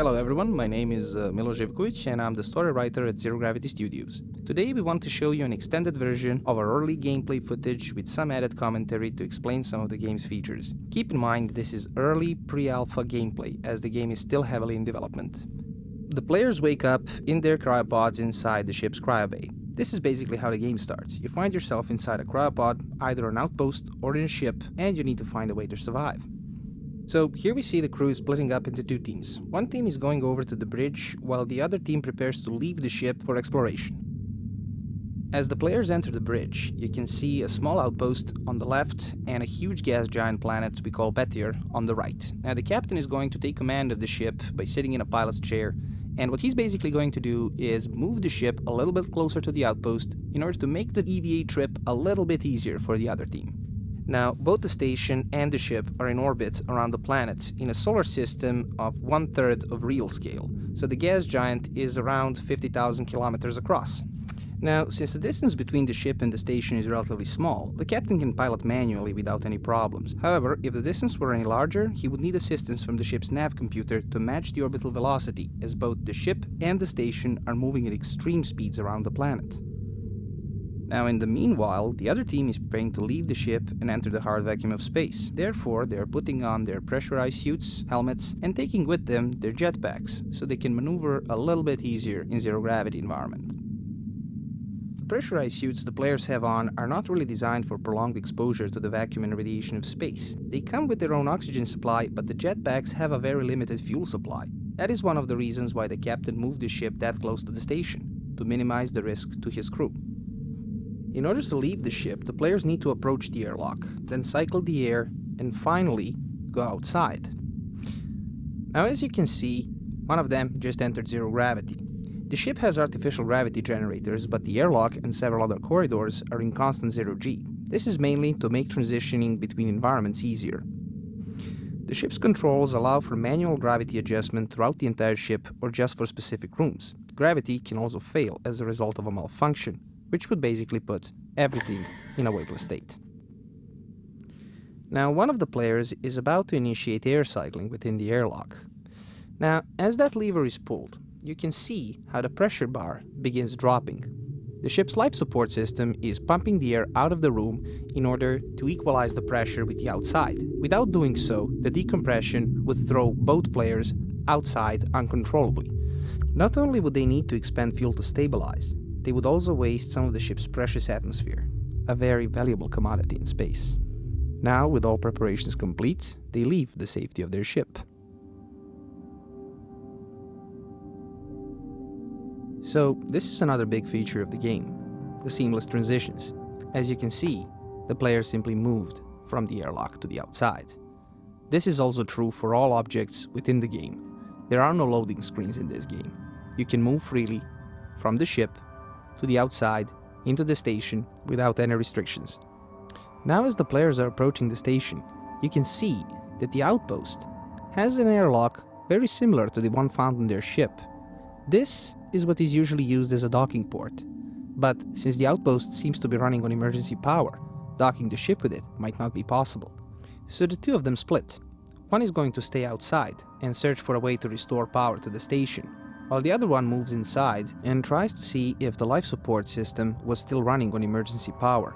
Hello everyone, my name is Miloš Živković and I'm the story writer at Zero Gravity Studios. Today we want to show you an extended version of our early gameplay footage with some added commentary to explain some of the game's features. Keep in mind this is early pre-alpha gameplay as the game is still heavily in development. The players wake up in their cryopods inside the ship's cryobay. This is basically how the game starts. You find yourself inside a cryopod, either an outpost or in a ship, and you need to find a way to survive. So here we see the crew splitting up into two teams. One team is going over to the bridge, while the other team prepares to leave the ship for exploration. As the players enter the bridge, you can see a small outpost on the left and a huge gas giant planet we call Bettier on the right. Now the captain is going to take command of the ship by sitting in a pilot's chair, and what he's basically going to do is move the ship a little bit closer to the outpost in order to make the EVA trip a little bit easier for the other team. Now, both the station and the ship are in orbit around the planet in a solar system of 1/3 of real scale, so the gas giant is around 50,000 kilometers across. Now, since the distance between the ship and the station is relatively small, the captain can pilot manually without any problems. However, if the distance were any larger, he would need assistance from the ship's nav computer to match the orbital velocity, as both the ship and the station are moving at extreme speeds around the planet. Now, in the meanwhile, the other team is preparing to leave the ship and enter the hard vacuum of space. Therefore, they are putting on their pressurized suits, helmets, and taking with them their jetpacks, so they can maneuver a little bit easier in zero-gravity environment. The pressurized suits the players have on are not really designed for prolonged exposure to the vacuum and radiation of space. They come with their own oxygen supply, but the jetpacks have a very limited fuel supply. That is one of the reasons why the captain moved the ship that close to the station, to minimize the risk to his crew. In order to leave the ship, the players need to approach the airlock, then cycle the air, and finally go outside. Now, as you can see, one of them just entered zero gravity. The ship has artificial gravity generators, but the airlock and several other corridors are in constant zero-G. This is mainly to make transitioning between environments easier. The ship's controls allow for manual gravity adjustment throughout the entire ship or just for specific rooms. Gravity can also fail as a result of a malfunction, which would basically put everything in a weightless state. Now, one of the players is about to initiate air cycling within the airlock. Now, as that lever is pulled, you can see how the pressure bar begins dropping. The ship's life support system is pumping the air out of the room in order to equalize the pressure with the outside. Without doing so, the decompression would throw both players outside uncontrollably. Not only would they need to expend fuel to stabilize, they would also waste some of the ship's precious atmosphere, a very valuable commodity in space. Now, with all preparations complete, they leave the safety of their ship. So, this is another big feature of the game, the seamless transitions. As you can see, the player simply moved from the airlock to the outside. This is also true for all objects within the game. There are no loading screens in this game. You can move freely from the ship to the outside, into the station, without any restrictions. Now, as the players are approaching the station, you can see that the outpost has an airlock very similar to the one found on their ship. This is what is usually used as a docking port, but since the outpost seems to be running on emergency power, docking the ship with it might not be possible. So the two of them split. One is going to stay outside and search for a way to restore power to the station, while the other one moves inside and tries to see if the life support system was still running on emergency power.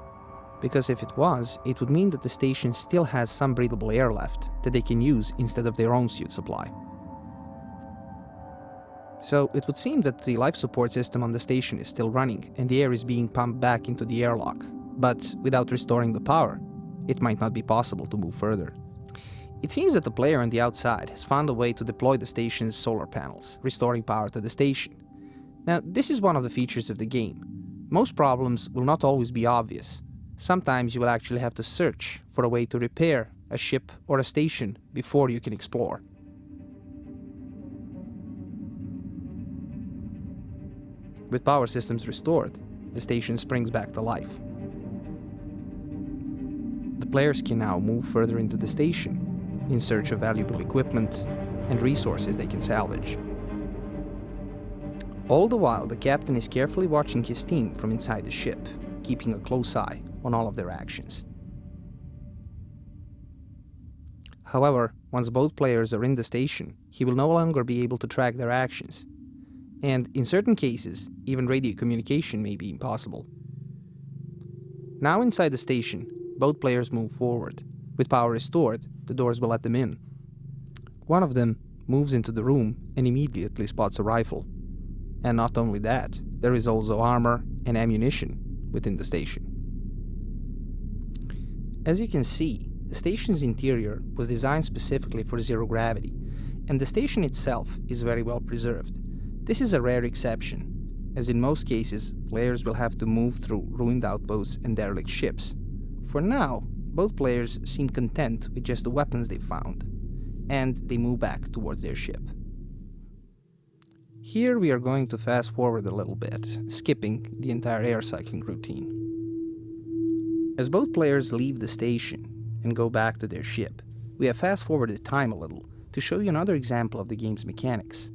Because if it was, it would mean that the station still has some breathable air left that they can use instead of their own suit supply. So it would seem that the life support system on the station is still running and the air is being pumped back into the airlock, but without restoring the power, it might not be possible to move further. It seems that the player on the outside has found a way to deploy the station's solar panels, restoring power to the station. Now, this is one of the features of the game. Most problems will not always be obvious. Sometimes you will actually have to search for a way to repair a ship or a station before you can explore. With power systems restored, the station springs back to life. The players can now move further into the station, in search of valuable equipment and resources they can salvage. All the while, the captain is carefully watching his team from inside the ship, keeping a close eye on all of their actions. However, once both players are in the station, he will no longer be able to track their actions. And in certain cases, even radio communication may be impossible. Now inside the station, both players move forward. With power restored, the doors will let them in. One of them moves into the room and immediately spots a rifle. And not only that, there is also armor and ammunition within the station. As you can see, the station's interior was designed specifically for zero gravity, and the station itself is very well preserved. This is a rare exception, as in most cases, players will have to move through ruined outposts and derelict ships. For now, both players seem content with just the weapons they found, and they move back towards their ship. Here we are going to fast forward a little bit, skipping the entire air cycling routine. As both players leave the station and go back to their ship, we have fast forwarded time a little to show you another example of the game's mechanics.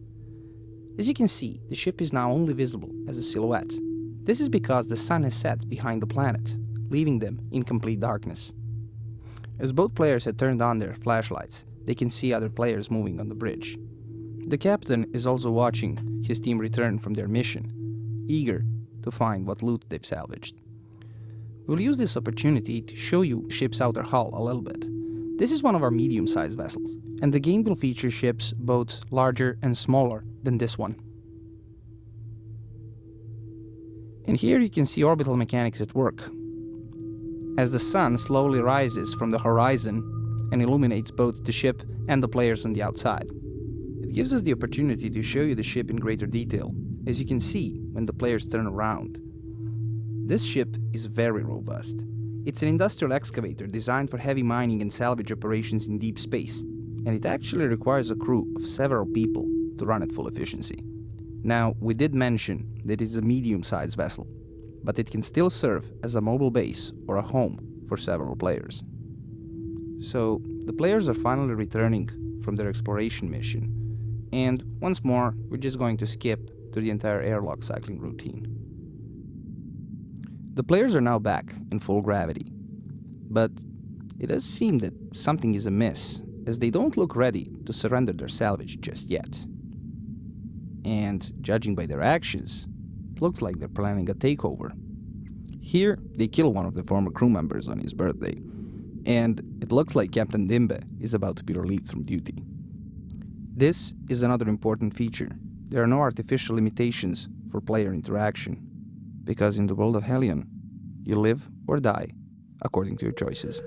As you can see, the ship is now only visible as a silhouette. This is because the sun has set behind the planet, leaving them in complete darkness. As both players had turned on their flashlights, they can see other players moving on the bridge. The captain is also watching his team return from their mission, eager to find what loot they've salvaged. We'll use this opportunity to show you the ship's outer hull a little bit. This is one of our medium-sized vessels, and the game will feature ships both larger and smaller than this one. And here you can see Orbital Mechanics at work, as the sun slowly rises from the horizon and illuminates both the ship and the players on the outside. It gives us the opportunity to show you the ship in greater detail, as you can see when the players turn around. This ship is very robust. It's an industrial excavator designed for heavy mining and salvage operations in deep space, and it actually requires a crew of several people to run at full efficiency. Now, we did mention that it's a medium-sized vessel, but it can still serve as a mobile base or a home for several players. So, the players are finally returning from their exploration mission, and once more, we're just going to skip to the entire airlock cycling routine. The players are now back in full gravity, but it does seem that something is amiss, as they don't look ready to surrender their salvage just yet. And judging by their actions, it looks like they're planning a takeover. Here, they kill one of the former crew members on his birthday, and it looks like Captain Dimbe is about to be relieved from duty. This is another important feature. There are no artificial limitations for player interaction, because in the world of Hellion, you live or die according to your choices.